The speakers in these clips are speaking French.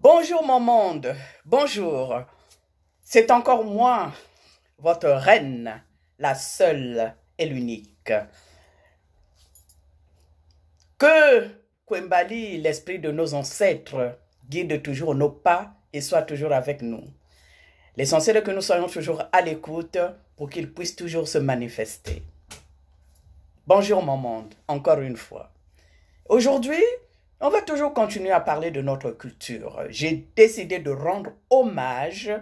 Bonjour mon monde, bonjour. C'est encore moi, votre reine, la seule et l'unique. Que Kwembali, l'esprit de nos ancêtres, guide toujours nos pas et soit toujours avec nous. L'essentiel est que nous soyons toujours à l'écoute pour qu'il puisse toujours se manifester. Bonjour mon monde, encore une fois. Aujourd'hui, on va toujours continuer à parler de notre culture. J'ai décidé de rendre hommage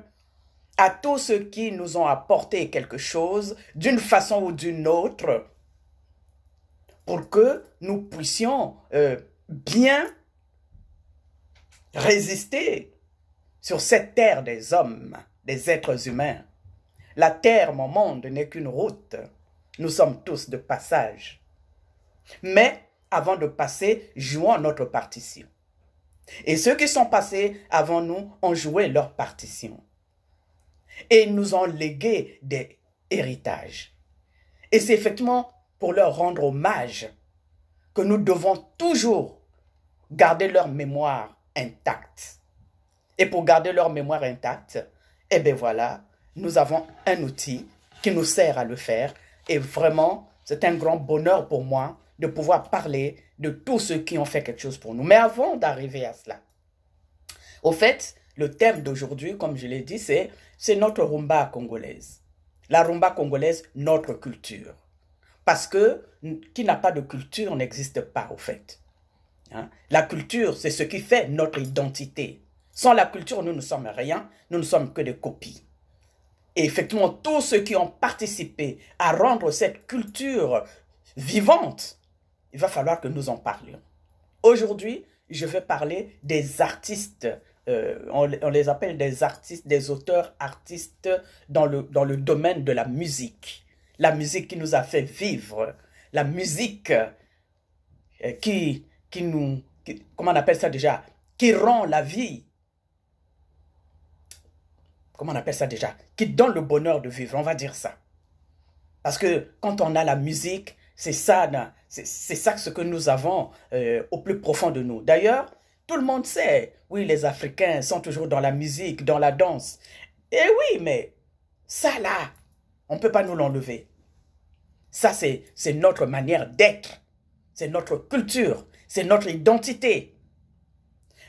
à tous ceux qui nous ont apporté quelque chose d'une façon ou d'une autre pour que nous puissions bien résister sur cette terre des hommes, des êtres humains. La terre, mon monde, n'est qu'une route. Nous sommes tous de passage. Mais avant de passer, jouons notre partition. Et ceux qui sont passés avant nous ont joué leur partition. Et ils nous ont légué des héritages. Et c'est effectivement pour leur rendre hommage que nous devons toujours garder leur mémoire intacte. Et pour garder leur mémoire intacte, eh bien voilà, nous avons un outil qui nous sert à le faire. Et vraiment, c'est un grand bonheur pour moi de pouvoir parler de tous ceux qui ont fait quelque chose pour nous. Mais avant d'arriver à cela, au fait, le thème d'aujourd'hui, comme je l'ai dit, c'est notre rumba congolaise. La rumba congolaise, notre culture. Parce que qui n'a pas de culture n'existe pas, au fait. Hein? La culture, c'est ce qui fait notre identité. Sans la culture, nous ne sommes rien, nous ne sommes que des copies. Et effectivement, tous ceux qui ont participé à rendre cette culture vivante, il va falloir que nous en parlions. Aujourd'hui, je vais parler des artistes, on les appelle des artistes, des auteurs artistes dans le domaine de la musique. La musique qui nous a fait vivre, la musique comment on appelle ça déjà, qui rend la vie comment on appelle ça déjà, qui donne le bonheur de vivre, on va dire ça. Parce que quand on a la musique, c'est ça ce que nous avons au plus profond de nous. D'ailleurs, tout le monde sait, oui, les Africains sont toujours dans la musique, dans la danse. Et oui, mais ça là, on ne peut pas nous l'enlever. Ça, c'est notre manière d'être. C'est notre culture. C'est notre identité.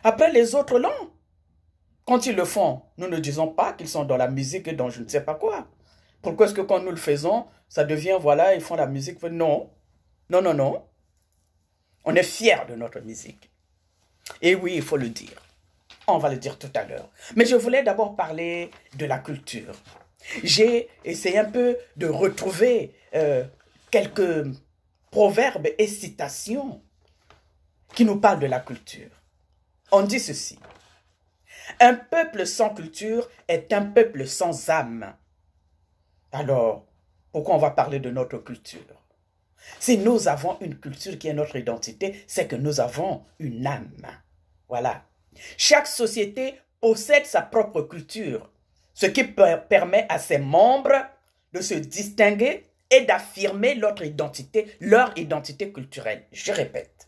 Après, les autres langues, quand ils le font, nous ne disons pas qu'ils sont dans la musique et dans je ne sais pas quoi. Pourquoi est-ce que quand nous le faisons, ça devient, voilà, ils font la musique? Non, non, non, non. On est fiers de notre musique. Et oui, il faut le dire. On va le dire tout à l'heure. Mais je voulais d'abord parler de la culture. J'ai essayé un peu de retrouver quelques proverbes et citations qui nous parlent de la culture. On dit ceci. Un peuple sans culture est un peuple sans âme. Alors, pourquoi on va parler de notre culture? Si nous avons une culture qui est notre identité, c'est que nous avons une âme. Voilà. Chaque société possède sa propre culture, ce qui permet à ses membres de se distinguer et d'affirmer leur identité culturelle. Je répète.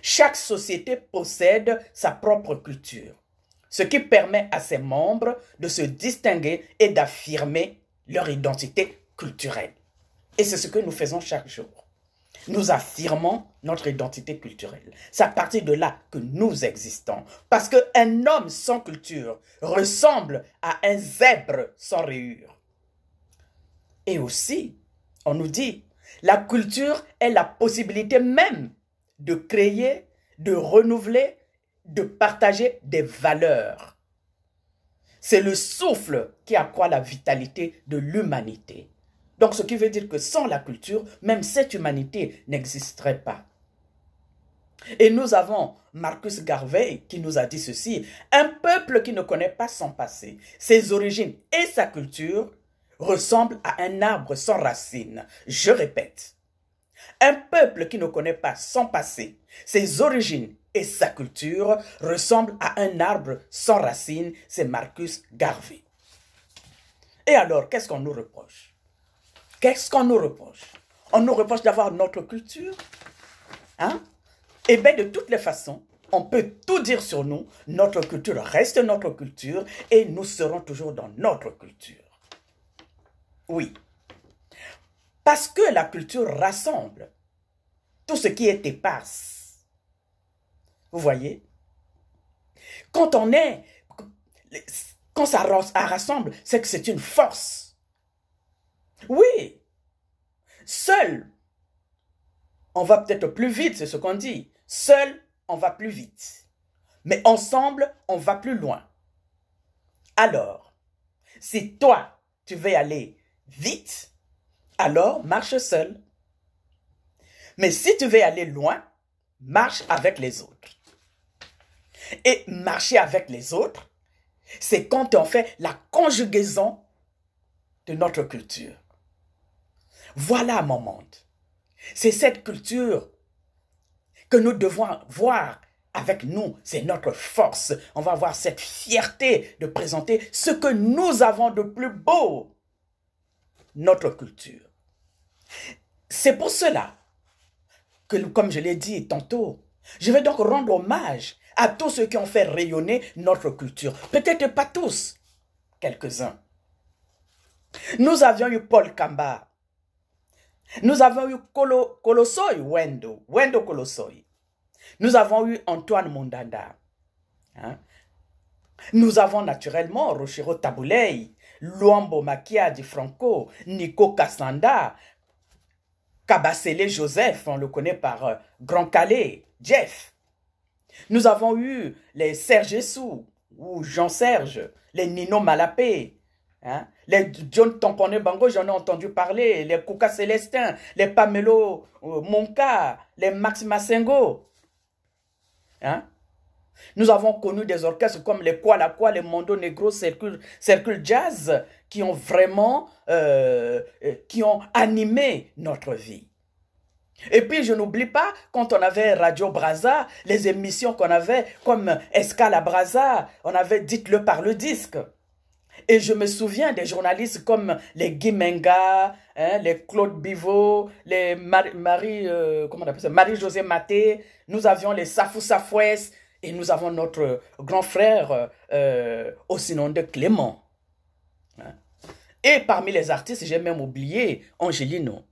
Chaque société possède sa propre culture, ce qui permet à ses membres de se distinguer et d'affirmer leur identité culturelle. Et c'est ce que nous faisons chaque jour. Nous affirmons notre identité culturelle. C'est à partir de là que nous existons. Parce qu'un homme sans culture ressemble à un zèbre sans rayures. Et aussi, on nous dit, la culture est la possibilité même de créer, de renouveler, de partager des valeurs. C'est le souffle qui accroît la vitalité de l'humanité. Donc, ce qui veut dire que sans la culture, même cette humanité n'existerait pas. Et nous avons Marcus Garvey qui nous a dit ceci. Un peuple qui ne connaît pas son passé, ses origines et sa culture ressemble à un arbre sans racines. Je répète. Un peuple qui ne connaît pas son passé, ses origines et sa culture ressemble à un arbre sans racines. C'est Marcus Garvey. Et alors, qu'est-ce qu'on nous reproche? Qu'est-ce qu'on nous reproche? On nous reproche d'avoir notre culture. Hein? Eh bien, de toutes les façons, on peut tout dire sur nous. Notre culture reste notre culture et nous serons toujours dans notre culture. Oui. Parce que la culture rassemble tout ce qui est éparse. Vous voyez? Quand ça rassemble, c'est que c'est une force. Oui, seul, on va peut-être plus vite, c'est ce qu'on dit. Seul, on va plus vite. Mais ensemble, on va plus loin. Alors, si toi, tu veux aller vite, alors marche seul. Mais si tu veux aller loin, marche avec les autres. Et marcher avec les autres, c'est quand on fait la conjugaison de notre culture. Voilà mon monde. C'est cette culture que nous devons voir avec nous. C'est notre force. On va avoir cette fierté de présenter ce que nous avons de plus beau. Notre culture. C'est pour cela que, comme je l'ai dit tantôt, je vais donc rendre hommage à tous ceux qui ont fait rayonner notre culture. Peut-être pas tous, quelques-uns. Nous avions eu Paul Kamba. Nous avons eu Kolosoi Wendo Kolosoi. Nous avons eu Antoine Mondanda. Hein? Nous avons naturellement Rochero Taboulei, Luambo Makia Di Franco, Nico Kassanda, Kabasele Joseph, on le connaît par Grand Calais, Jeff. Nous avons eu les Serge Essou, ou Jean-Serge, les Nino Malapé, hein? Les John Tamponé Bango, j'en ai entendu parler, les Kouka Célestin, les Pamelo Monka, les Max Massengo. Hein? Nous avons connu des orchestres comme les Kuala, les Mondo Negro, Circle Jazz, qui ont vraiment qui ont animé notre vie. Et puis, je n'oublie pas, quand on avait Radio Brazza, les émissions qu'on avait, comme Escala Brazza, on avait Dites-le par le disque. Et je me souviens des journalistes comme les Guy Menga, hein, les Claude Bivot, les comment on appelle ça, Marie-Josée Maté, nous avions les Safou Safouès, et nous avons notre grand frère Ossinonde Clément. Hein. Et parmi les artistes, j'ai même oublié Angelino.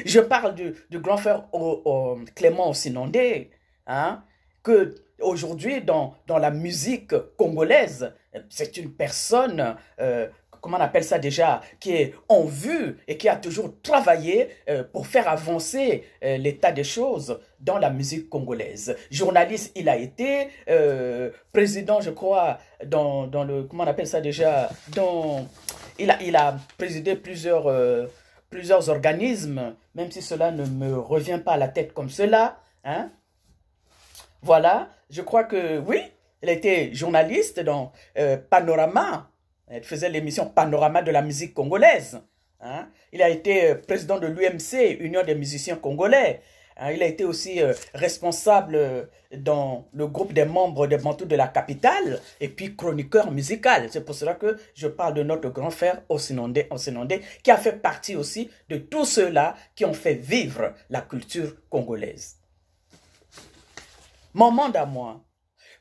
Je parle du grand frère Clément Ossinondé, hein, que aujourd'hui dans la musique congolaise, c'est une personne, comment on appelle ça déjà, qui est en vue et qui a toujours travaillé pour faire avancer l'état des choses dans la musique congolaise. Journaliste, il a été président, je crois, dans le, comment on appelle ça déjà, il a présidé plusieurs organismes, même si cela ne me revient pas à la tête comme cela. Hein? Voilà, je crois que oui, il était journaliste dans Panorama. Il faisait l'émission Panorama de la musique congolaise. Hein? Il a été président de l'UMC, Union des musiciens congolais. Hein? Il a été aussi responsable dans le groupe des membres des Bantous de la capitale et puis chroniqueur musical. C'est pour cela que je parle de notre grand frère Ossinondé, qui a fait partie aussi de tous ceux-là qui ont fait vivre la culture congolaise. Mon monde à moi,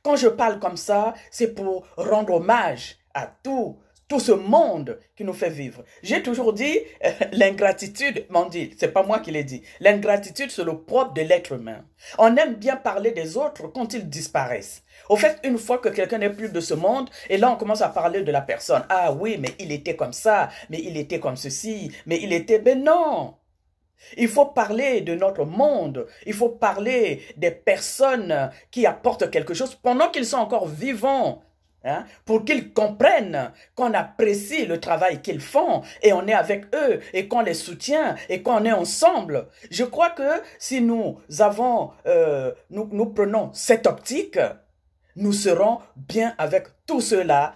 quand je parle comme ça, c'est pour rendre hommage à tout ce monde qui nous fait vivre. J'ai toujours dit, l'ingratitude, m'en dit, c'est pas moi qui l'ai dit, l'ingratitude c'est le propre de l'être humain. On aime bien parler des autres quand ils disparaissent. Au fait, une fois que quelqu'un n'est plus de ce monde, et là on commence à parler de la personne. Ah oui, mais il était comme ça, mais il était comme ceci, mais il était... Ben non! Il faut parler de notre monde, il faut parler des personnes qui apportent quelque chose pendant qu'ils sont encore vivants, hein, pour qu'ils comprennent qu'on apprécie le travail qu'ils font et on est avec eux et qu'on les soutient et qu'on est ensemble. Je crois que si nous prenons cette optique, nous serons bien avec tous ceux-là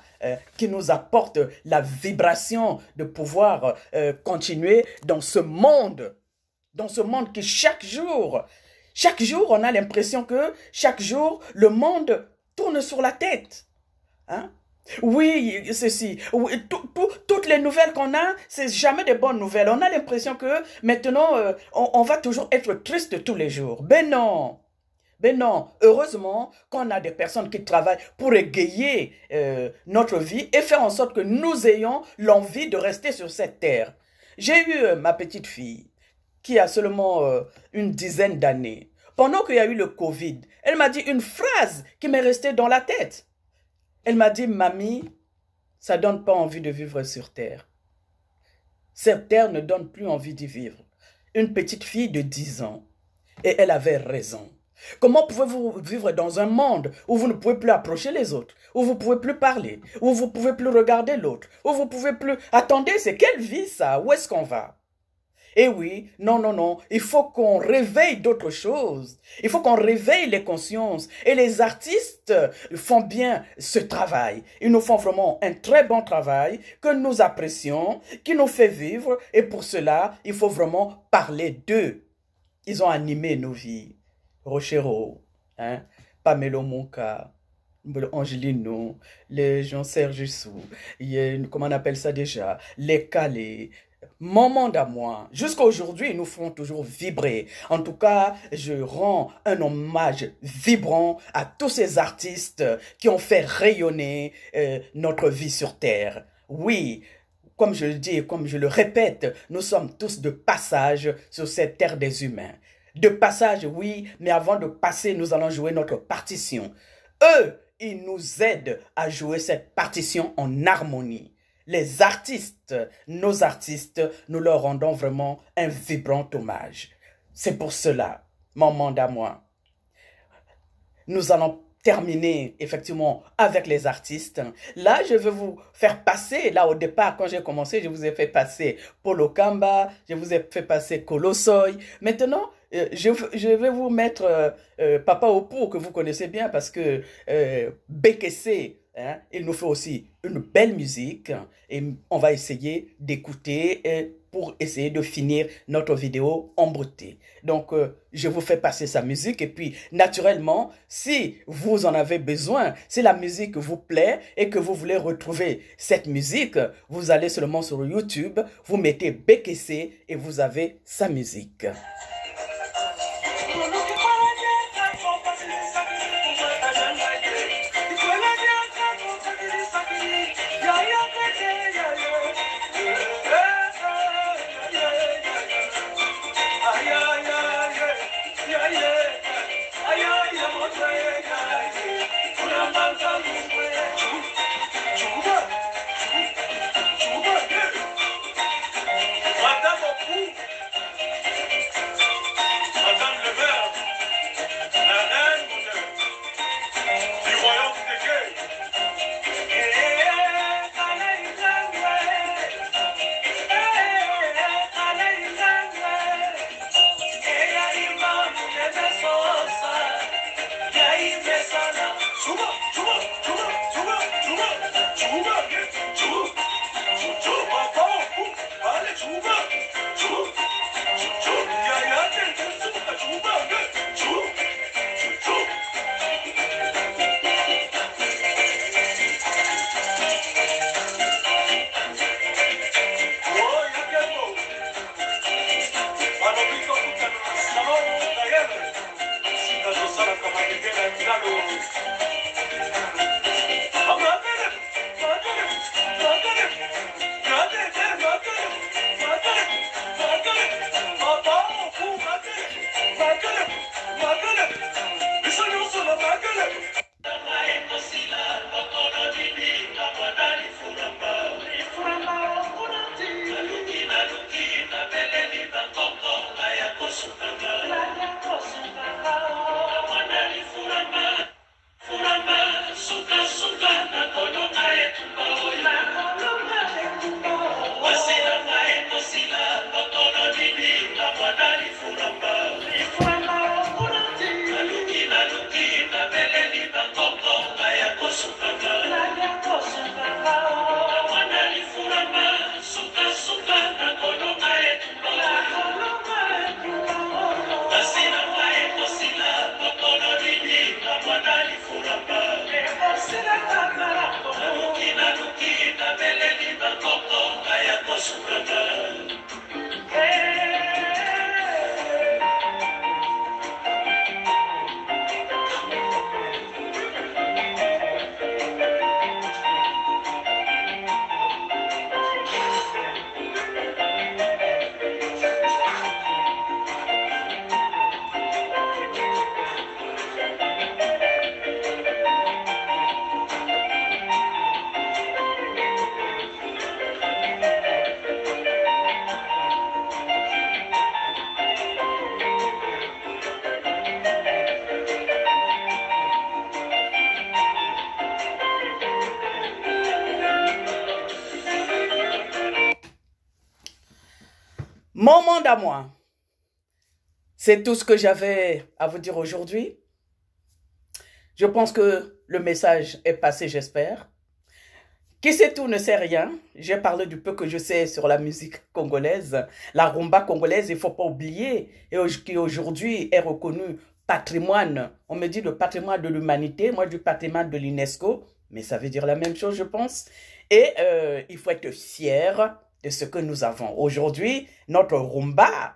qui nous apportent la vibration de pouvoir continuer dans ce monde. Dans ce monde qui chaque jour, on a l'impression que chaque jour, le monde tourne sur la tête. Hein? Oui, ceci. Oui, toutes les nouvelles qu'on a, c'est jamais des bonnes nouvelles. On a l'impression que maintenant, on va toujours être triste tous les jours. Ben non. Ben non, heureusement qu'on a des personnes qui travaillent pour égayer notre vie et faire en sorte que nous ayons l'envie de rester sur cette terre. J'ai eu ma petite fille qui a seulement une dizaine d'années. Pendant qu'il y a eu le Covid, elle m'a dit une phrase qui m'est restée dans la tête. Elle m'a dit, mamie, ça ne donne pas envie de vivre sur Terre. Cette Terre ne donne plus envie d'y vivre. Une petite fille de 10 ans. Et elle avait raison. Comment pouvez-vous vivre dans un monde où vous ne pouvez plus approcher les autres, où vous ne pouvez plus parler, où vous ne pouvez plus regarder l'autre, où vous ne pouvez plus... Attendez, c'est quelle vie ça? Où est-ce qu'on va? Eh oui, non, non, non, il faut qu'on réveille d'autres choses. Il faut qu'on réveille les consciences. Et les artistes font bien ce travail. Ils nous font vraiment un très bon travail que nous apprécions, qui nous fait vivre. Et pour cela, il faut vraiment parler d'eux. Ils ont animé nos vies. Rochero, hein, Pamelo Monka, Angelino, les Jean-Serge Sou, comment on appelle ça déjà, les Calais, mon monde à moi. Jusqu'à aujourd'hui, ils nous font toujours vibrer. En tout cas, je rends un hommage vibrant à tous ces artistes qui ont fait rayonner notre vie sur Terre. Oui, comme je le dis et comme je le répète, nous sommes tous de passage sur cette terre des humains. De passage, oui, mais avant de passer, nous allons jouer notre partition. Eux, ils nous aident à jouer cette partition en harmonie. Les artistes, nos artistes, nous leur rendons vraiment un vibrant hommage. C'est pour cela, mon mandat à moi. Nous allons terminer effectivement avec les artistes. Là, je vais vous faire passer, là au départ, quand j'ai commencé, je vous ai fait passer Polo Kamba, je vous ai fait passer Colosoy. Maintenant, je vais vous mettre Papa Opou, que vous connaissez bien, parce que Bekesse, hein, il nous fait aussi une belle musique et on va essayer d'écouter pour essayer de finir notre vidéo en beauté. Donc, je vous fais passer sa musique et puis, naturellement, si vous en avez besoin, si la musique vous plaît et que vous voulez retrouver cette musique, vous allez seulement sur YouTube, vous mettez BKC et vous avez sa musique. Mon monde à moi. C'est tout ce que j'avais à vous dire aujourd'hui. Je pense que le message est passé, j'espère. Qui sait tout ne sait rien. J'ai parlé du peu que je sais sur la musique congolaise. La rumba congolaise, il ne faut pas oublier, et qui aujourd'hui est reconnue patrimoine. On me dit le patrimoine de l'humanité, moi du patrimoine de l'UNESCO, mais ça veut dire la même chose, je pense. Et il faut être fier de ce que nous avons. Aujourd'hui, notre rumba,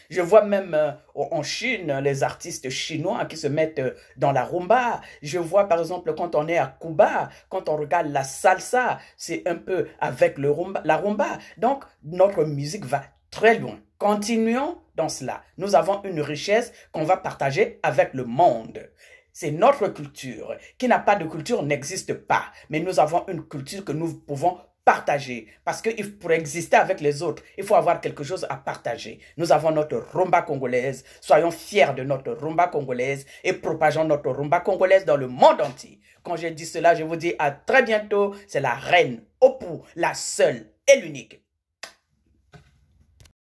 je vois même en Chine les artistes chinois qui se mettent dans la rumba. Je vois par exemple quand on est à Cuba, quand on regarde la salsa, c'est un peu avec le rumba, la rumba. Donc notre musique va très loin. Continuons dans cela. Nous avons une richesse qu'on va partager avec le monde. C'est notre culture. Qui n'a pas de culture n'existe pas. Mais nous avons une culture que nous pouvons partager. Parce que pour exister avec les autres, il faut avoir quelque chose à partager. Nous avons notre rumba congolaise. Soyons fiers de notre rumba congolaise et propageons notre rumba congolaise dans le monde entier. Quand je dis cela, je vous dis à très bientôt. C'est la reine Opu, la seule et l'unique.